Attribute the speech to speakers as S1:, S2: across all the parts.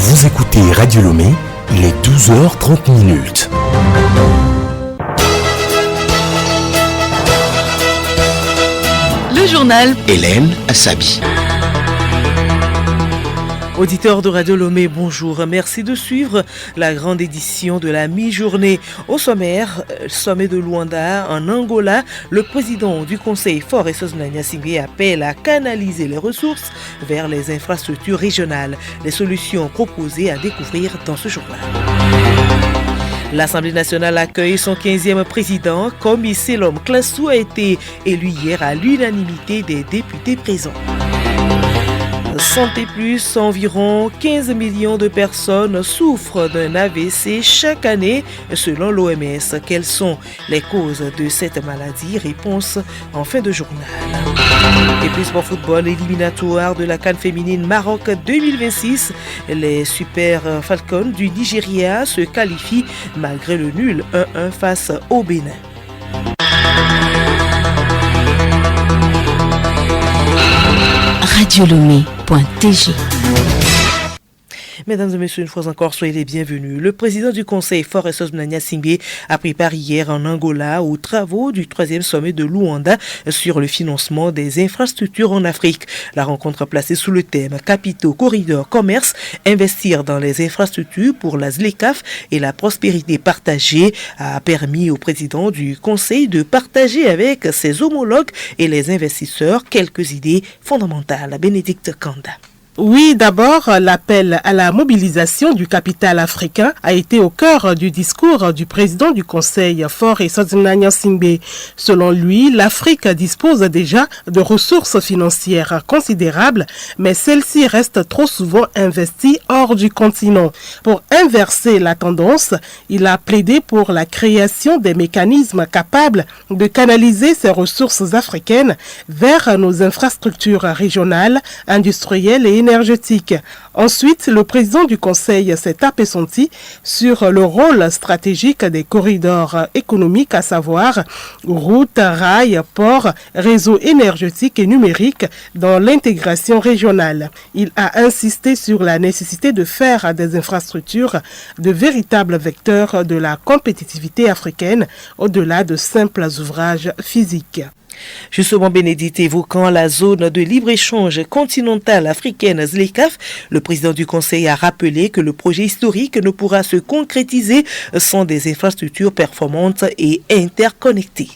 S1: Vous écoutez Radio Lomé, il est 12h30.
S2: Le journal
S3: Hélène Assabi.
S4: Auditeurs de Radio Lomé, bonjour. Merci de suivre la grande édition de la mi-journée. Au sommaire, sommet de Luanda en Angola, le président du Conseil Faure Eswazimana Gnassingbe appelle à canaliser les ressources vers les infrastructures régionales. Les solutions proposées à découvrir dans ce journal. L'Assemblée nationale accueille son 15e président. Komi Selom Klassou a été élu hier à l'unanimité des députés présents. Santé Plus, environ 15 millions de personnes souffrent d'un AVC chaque année selon l'OMS. Quelles sont les causes de cette maladie? Réponse en fin de journal. Et puis sport football éliminatoire de la CAN féminine Maroc 2026. Les Super Falcons du Nigeria se qualifient malgré le nul 1-1 face au Bénin.
S2: radiolomé.tg.
S4: Mesdames et messieurs, une fois encore, soyez les bienvenus. Le président du Conseil Faure Eswazimana Gnassingbe a pris part hier en Angola aux travaux du 3e sommet de Luanda sur le financement des infrastructures en Afrique. La rencontre placée sous le thème Capitaux, corridors, commerce, investir dans les infrastructures pour la ZLECAf et la prospérité partagée a permis au président du Conseil de partager avec ses homologues et les investisseurs quelques idées fondamentales. Bénédicte Kanda.
S5: Oui, d'abord, l'appel à la mobilisation du capital africain a été au cœur du discours du président du Conseil Faure Eswazimana Gnassingbe. Selon lui, l'Afrique dispose déjà de ressources financières considérables, mais celles-ci restent trop souvent investies hors du continent. Pour inverser la tendance, il a plaidé pour la création des mécanismes capables de canaliser ces ressources africaines vers nos infrastructures régionales, industrielles et énergétique. Ensuite, le président du Conseil s'est appesanti sur le rôle stratégique des corridors économiques, à savoir routes, rails, ports, réseaux énergétiques et numériques dans l'intégration régionale. Il a insisté sur la nécessité de faire des infrastructures de véritables vecteurs de la compétitivité africaine au-delà de simples ouvrages physiques.
S4: Justement, Bénédicte, évoquant la zone de libre-échange continentale africaine ZLECAf, le président du Conseil a rappelé que le projet historique ne pourra se concrétiser sans des infrastructures performantes et interconnectées.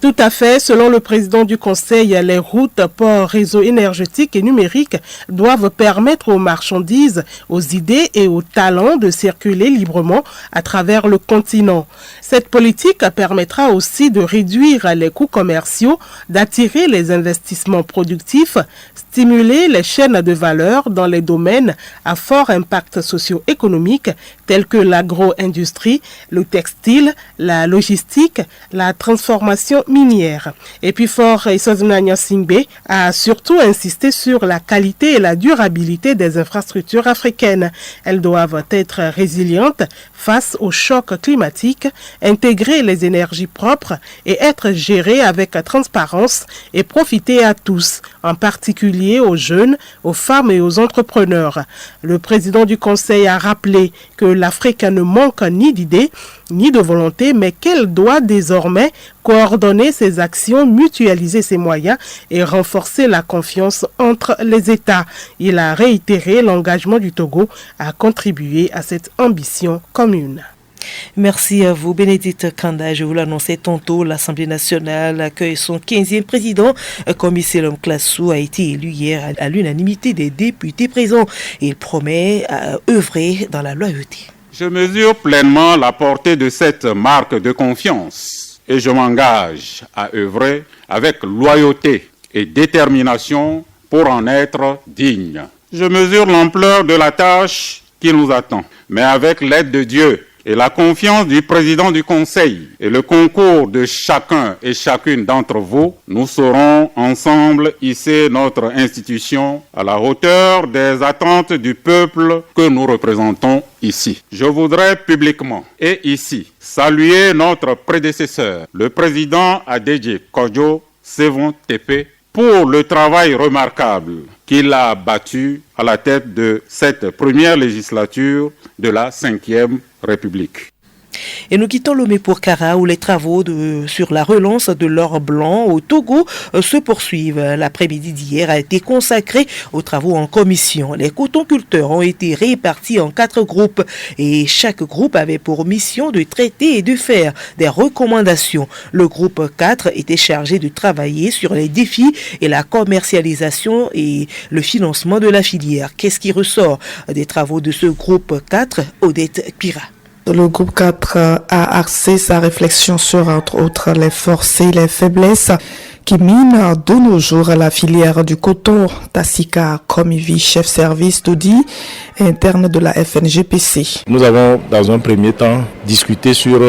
S5: Tout à fait. Selon le président du Conseil, les routes, ports, réseaux énergétiques et numériques doivent permettre aux marchandises, aux idées et aux talents de circuler librement à travers le continent. Cette politique permettra aussi de réduire les coûts commerciaux, d'attirer les investissements productifs, stimuler les chaînes de valeur dans les domaines à fort impact socio-économique tels que l'agro-industrie, le textile, la logistique, la transformation minière. Et puis Faure Eswazimana Gnassingbe a surtout insisté sur la qualité et la durabilité des infrastructures africaines. Elles doivent être résilientes face aux chocs climatiques, intégrer les énergies propres et être gérées avec transparence et profiter à tous, en particulier aux jeunes, aux femmes et aux entrepreneurs. Le président du Conseil a rappelé que l'Afrique ne manque ni d'idées ni de volonté, mais qu'elle doit désormais coordonner ses actions, mutualiser ses moyens et renforcer la confiance entre les États. Il a réitéré l'engagement du Togo à contribuer à cette ambition commune.
S4: Merci à vous, Bénédicte Kanda. Je vous l'annonçais tantôt, l'Assemblée nationale accueille son 15e président. Komi Selom Klassou a été élu hier à l'unanimité des députés présents. Il promet à œuvrer dans la loyauté.
S6: Je mesure pleinement la portée de cette marque de confiance et je m'engage à œuvrer avec loyauté et détermination pour en être digne. Je mesure l'ampleur de la tâche qui nous attend, mais avec l'aide de Dieu et la confiance du président du Conseil et le concours de chacun et chacune d'entre vous, nous saurons ensemble hisser notre institution à la hauteur des attentes du peuple que nous représentons ici. Je voudrais publiquement et ici saluer notre prédécesseur, le président Adedje Kodjo Sevon Tepe pour le travail remarquable qu'il a battu à la tête de cette première législature de la 5e République.
S4: Et nous quittons Lomé pour Kara où les travaux sur la relance de l'or blanc au Togo se poursuivent. L'après-midi d'hier a été consacré aux travaux en commission. Les cotonculteurs ont été répartis en 4 groupes et chaque groupe avait pour mission de traiter et de faire des recommandations. Le groupe 4 était chargé de travailler sur les défis et la commercialisation et le financement de la filière. Qu'est-ce qui ressort des travaux de ce groupe 4? Odette Pira.
S3: Le groupe 4 a axé sa réflexion sur, entre autres, les forces et les faiblesses qui minent de nos jours la filière du coton. Tassika Komivi, chef service d'audit interne de la FNGPC.
S7: Nous avons, dans un premier temps, discuté sur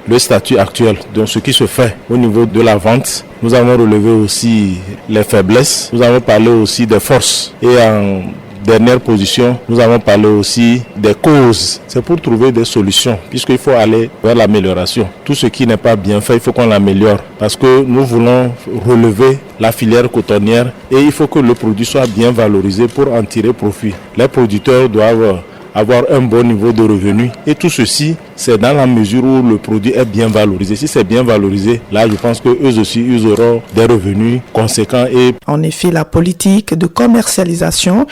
S7: le statut actuel, donc ce qui se fait au niveau de la vente. Nous avons relevé aussi les faiblesses. Nous avons parlé aussi des forces. Et en dernière position, nous avons parlé aussi des causes. C'est pour trouver des solutions, puisqu'il faut aller vers l'amélioration. Tout ce qui n'est pas bien fait, il faut qu'on l'améliore. Parce que nous voulons relever la filière cotonnière et il faut que le produit soit bien valorisé pour en tirer profit. Les producteurs doivent avoir un bon niveau de revenu. Et tout ceci, c'est dans la mesure où le produit est bien valorisé. Si c'est bien valorisé, là, je pense qu'eux aussi, ils auront des revenus conséquents.
S3: En effet, la politique de commercialisation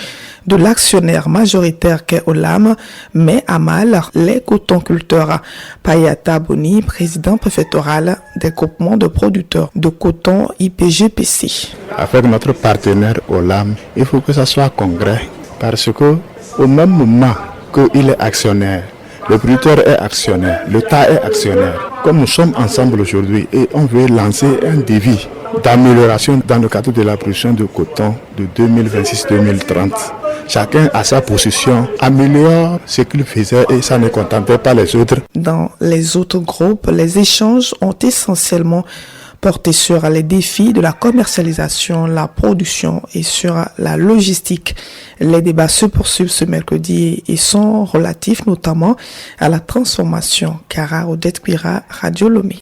S3: de l'actionnaire majoritaire qu'est Olam met à mal les cotonculteurs. Payata Boni, président préfectoral des groupements de producteurs de coton IPGPC.
S8: Avec notre partenaire Olam, il faut que ça soit concret parce que au même moment qu'il est actionnaire, le producteur est actionnaire, l'État est actionnaire. Comme nous sommes ensemble aujourd'hui et on veut lancer un défi d'amélioration dans le cadre de la production de coton de 2026-2030. Chacun a sa position, améliore ce qu'il faisait et ça ne contentait pas les autres.
S3: Dans les autres groupes, les échanges ont essentiellement porté sur les défis de la commercialisation, la production et sur la logistique. Les débats se poursuivent ce mercredi et sont relatifs notamment à la transformation. Kara Odette Pira, Radio Lomé.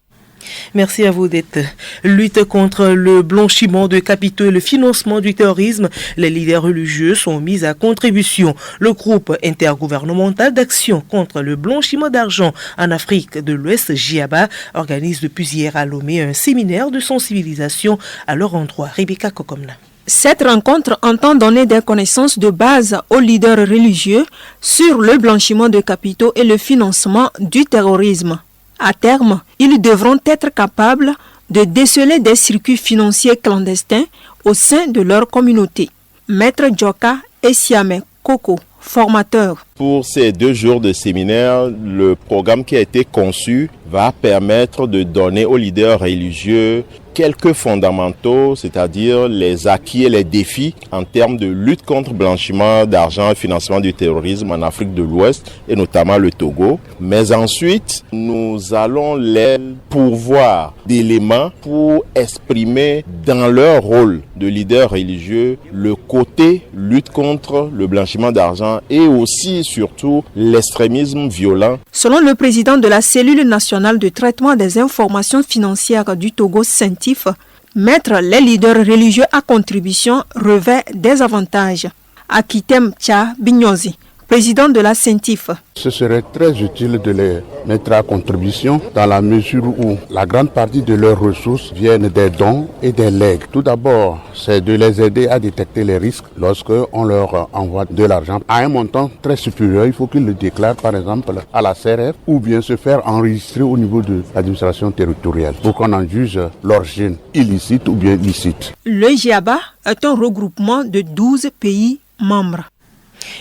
S4: Merci à vous d'être. Lutte contre le blanchiment de capitaux et le financement du terrorisme, les leaders religieux sont mis à contribution. Le groupe intergouvernemental d'action contre le blanchiment d'argent en Afrique de l'Ouest, GIABA, organise depuis hier à Lomé un séminaire de sensibilisation à leur endroit. Rebecca Kokomna.
S9: Cette rencontre entend donner des connaissances de base aux leaders religieux sur le blanchiment de capitaux et le financement du terrorisme. À terme, ils devront être capables de déceler des circuits financiers clandestins au sein de leur communauté. Maître Djoka et Siame Koko, formateur.
S7: Pour ces 2 jours de séminaire, le programme qui a été conçu va permettre de donner aux leaders religieux quelques fondamentaux, c'est-à-dire les acquis et les défis en termes de lutte contre blanchiment d'argent et financement du terrorisme en Afrique de l'Ouest et notamment le Togo. Mais ensuite, nous allons les pourvoir d'éléments pour exprimer dans leur rôle de leader religieux le côté lutte contre le blanchiment d'argent et aussi surtout l'extrémisme violent.
S9: Selon le président de la cellule nationale de traitement des informations financières du Togo, CENTIF, mettre les leaders religieux à contribution revêt des avantages. Akitem Tcha Bignozi, président de la CENTIF.
S8: Ce serait très utile de les mettre à contribution dans la mesure où la grande partie de leurs ressources viennent des dons et des legs. Tout d'abord, c'est de les aider à détecter les risques lorsqu'on leur envoie de l'argent. À un montant très supérieur, il faut qu'ils le déclarent par exemple à la CRF ou bien se faire enregistrer au niveau de l'administration territoriale pour qu'on en juge l'origine illicite ou bien licite.
S9: Le GIABA est un regroupement de 12 pays membres.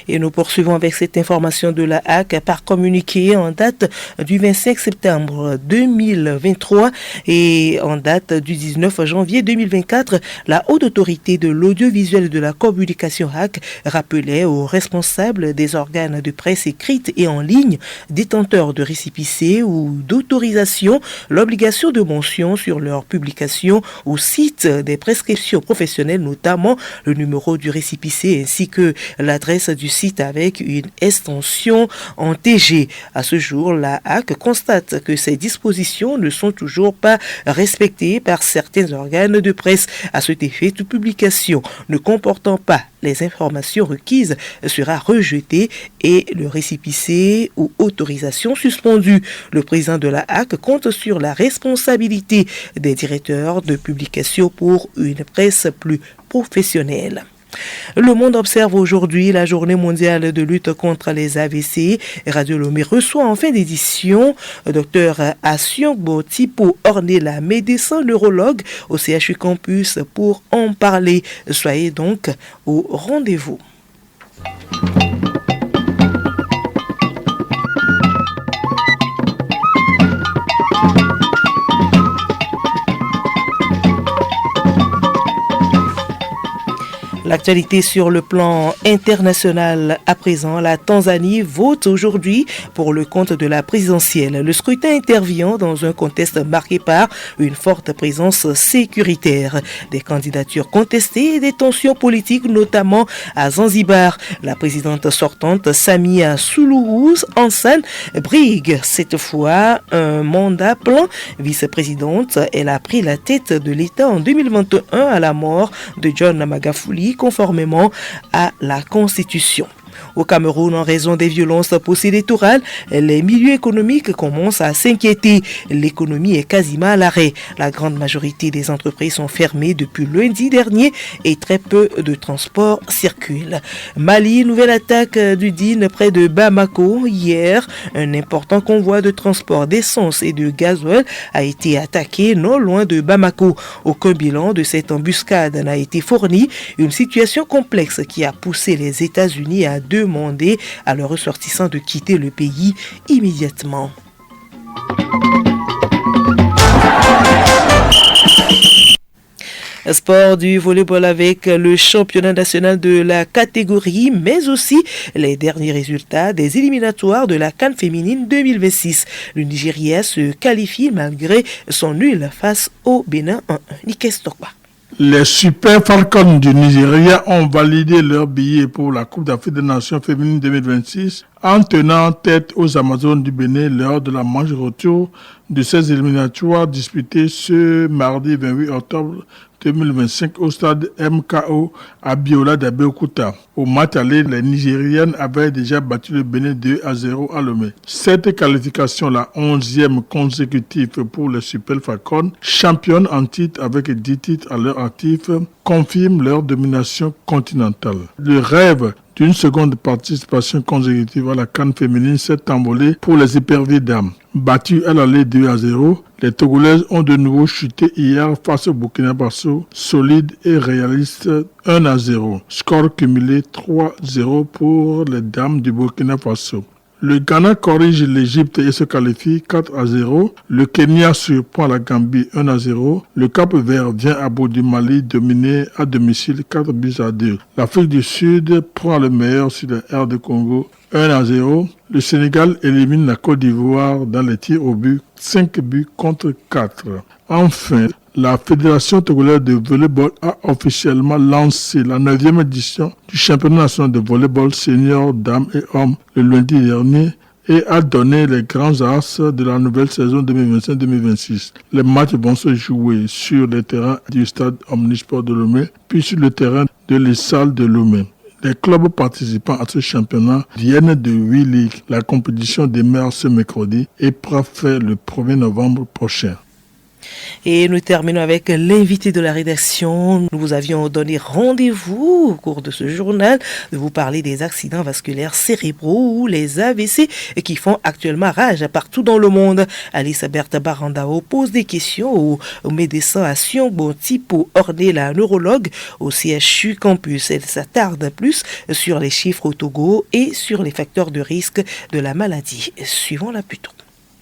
S4: Et nous poursuivons avec cette information de la HAC par communiqué en date du 25 septembre 2023 et en date du 19 janvier 2024. La Haute Autorité de l'Audiovisuel et de la Communication HAC rappelait aux responsables des organes de presse écrite et en ligne, détenteurs de récépissés ou d'autorisation, l'obligation de mention sur leur publication au site des prescriptions professionnelles, notamment le numéro du récépissé ainsi que l'adresse du site avec une extension en TG. À ce jour, la HAC constate que ces dispositions ne sont toujours pas respectées par certains organes de presse. À cet effet, toute publication ne comportant pas les informations requises sera rejetée et le récépissé ou autorisation suspendue. Le président de la HAC compte sur la responsabilité des directeurs de publication pour une presse plus professionnelle. Le monde observe aujourd'hui la journée mondiale de lutte contre les AVC. Radio Lomé reçoit en fin d'édition Dr Asiongbo Tipo Ornella, médecin neurologue au CHU Campus pour en parler. Soyez donc au rendez-vous. L'actualité sur le plan international à présent, la Tanzanie vote aujourd'hui pour le compte de la présidentielle. Le scrutin intervient dans un contexte marqué par une forte présence sécuritaire, des candidatures contestées et des tensions politiques, notamment à Zanzibar. La présidente sortante Samia Suluhu Hassan brigue cette fois un mandat plein. Vice-présidente, elle a pris la tête de l'État en 2021 à la mort de John Magufuli, conformément à la Constitution. Au Cameroun, en raison des violences post-électorales, les milieux économiques commencent à s'inquiéter. L'économie est quasiment à l'arrêt. La grande majorité des entreprises sont fermées depuis lundi dernier et très peu de transports circulent. Mali, nouvelle attaque du DIN près de Bamako. Hier, un important convoi de transport d'essence et de gasoil a été attaqué non loin de Bamako. Aucun bilan de cette embuscade n'a été fourni. Une situation complexe qui a poussé les États-Unis à demander à leurs ressortissants de quitter le pays immédiatement. Sport du volleyball avec le championnat national de la catégorie, mais aussi les derniers résultats des éliminatoires de la CAN féminine 2026. Le Nigeria se qualifie malgré son nul face au Bénin 1-1. Niké Stokba.
S10: Les Super Falcons du Nigeria ont validé leur billet pour la Coupe d'Afrique des Nations féminines 2026 en tenant tête aux Amazones du Bénin lors de la manche retour de ces éliminatoires disputées ce mardi 28 octobre 2025 au stade MKO à Biola d'Abeokuta. Au match aller, les Nigériennes avaient déjà battu le Bénin 2-0 à Lomé. Cette qualification, la 11e consécutive pour les Super Falcons, championnes en titre avec 10 titres à leur actif, confirme leur domination continentale. Le rêve d'une seconde participation consécutive à la CAN féminine s'est envolé pour les éperviers dames. Battues à l'aller 2-0, les Togolaises ont de nouveau chuté hier face au Burkina Faso, solide et réaliste 1-0. Score cumulé 3-0 pour les dames du Burkina Faso. Le Ghana corrige l'Égypte et se qualifie 4-0. Le Kenya surprend la Gambie 1-0. Le Cap-Vert vient à bout du Mali dominé à domicile 4-2. L'Afrique du Sud prend le meilleur sur le R de Congo 1-0. Le Sénégal élimine la Côte d'Ivoire dans les tirs au but 5-4. Enfin, la Fédération togolaise de volleyball a officiellement lancé la 9e édition du championnat national de volleyball senior dames et hommes le lundi dernier et a donné les grands as de la nouvelle saison 2025-2026. Les matchs vont se jouer sur les terrains du stade Omnisport de Lomé, puis sur le terrain de l'ESSAL de Lomé. Les clubs participants à ce championnat viennent de 8 ligues. La compétition démarre ce mercredi et prend fin le 1er novembre prochain.
S4: Et nous terminons avec l'invité de la rédaction. Nous vous avions donné rendez-vous au cours de ce journal de vous parler des accidents vasculaires cérébraux ou les AVC qui font actuellement rage partout dans le monde. Alice Bertha Barandao pose des questions au médecin Asiongbo Tipo Ornella, neurologue au CHU Campus. Elle s'attarde plus sur les chiffres au Togo et sur les facteurs de risque de la maladie. Suivons-la plutôt.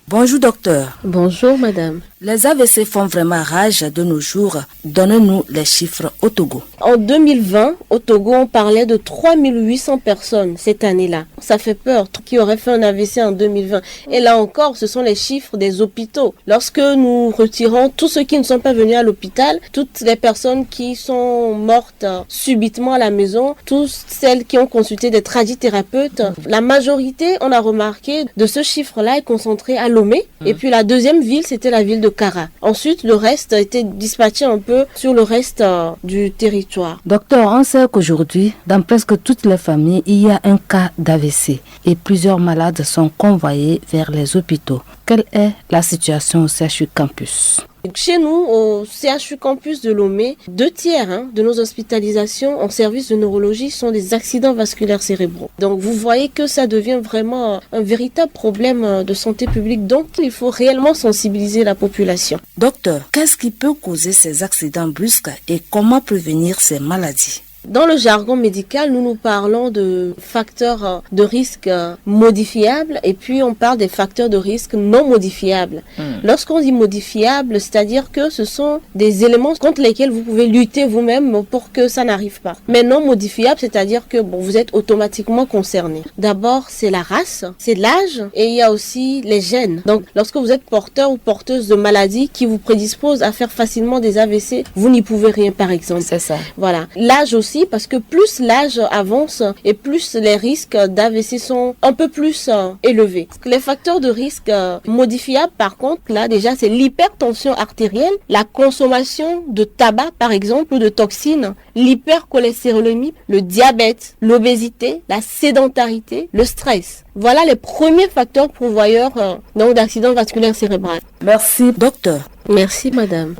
S11: Bonjour docteur.
S12: Bonjour madame.
S11: Les AVC font vraiment rage de nos jours. Donnez-nous les chiffres au Togo.
S12: En 2020, au Togo, on parlait de 3800 personnes cette année-là. Ça fait peur. Qui aurait fait un AVC en 2020? Et là encore, ce sont les chiffres des hôpitaux. Lorsque nous retirons tous ceux qui ne sont pas venus à l'hôpital, toutes les personnes qui sont mortes subitement à la maison, toutes celles qui ont consulté des tradithérapeutes, la majorité, on a remarqué, de ce chiffre-là est concentré à Lomé. Et puis la deuxième ville, c'était la ville de Kara. Ensuite, le reste a été dispatché un peu sur le reste du territoire.
S11: Docteur, on sait qu'aujourd'hui, dans presque toutes les familles, il y a un cas d'AVC et plusieurs malades sont convoyés vers les hôpitaux. Quelle est la situation au CHU Campus?
S12: Chez nous, au CHU Campus de Lomé, 2/3 de nos hospitalisations en service de neurologie sont des accidents vasculaires cérébraux. Donc vous voyez que ça devient vraiment un véritable problème de santé publique. Donc il faut réellement sensibiliser la population.
S11: Docteur, qu'est-ce qui peut causer ces accidents brusques et comment prévenir ces maladies?
S12: Dans le jargon médical, nous parlons de facteurs de risque modifiables et puis on parle des facteurs de risque non modifiables. Lorsqu'on dit modifiables, c'est-à-dire que ce sont des éléments contre lesquels vous pouvez lutter vous-même pour que ça n'arrive pas. Mais non modifiables, c'est-à-dire que vous êtes automatiquement concerné. D'abord, c'est la race, c'est l'âge et il y a aussi les gènes. Donc, lorsque vous êtes porteur ou porteuse de maladies qui vous prédisposent à faire facilement des AVC, vous n'y pouvez rien par exemple.
S11: C'est ça.
S12: Voilà. L'âge aussi, parce que plus l'âge avance et plus les risques d'AVC sont un peu plus élevés. Les facteurs de risque modifiables, par contre, là déjà, c'est l'hypertension artérielle, la consommation de tabac, par exemple, ou de toxines, l'hypercholestérolémie, le diabète, l'obésité, la sédentarité, le stress. Voilà les premiers facteurs pourvoyeurs d'accidents vasculaires cérébraux.
S11: Merci, docteur.
S12: Merci, madame.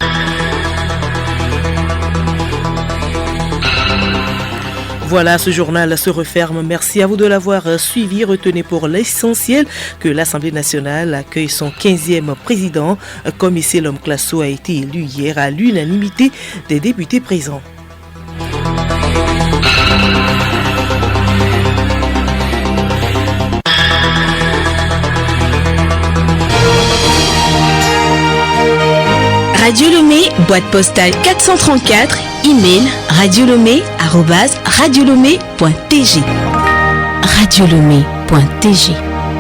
S4: Voilà, ce journal se referme. Merci à vous de l'avoir suivi. Retenez pour l'essentiel que l'Assemblée nationale accueille son 15e président. Comme ici, l'homme Classo a été élu hier à l'unanimité des députés présents.
S2: Radio Lomé, boîte postale 434, email radiolomé@radiolomé.tg. Radiolomé.tg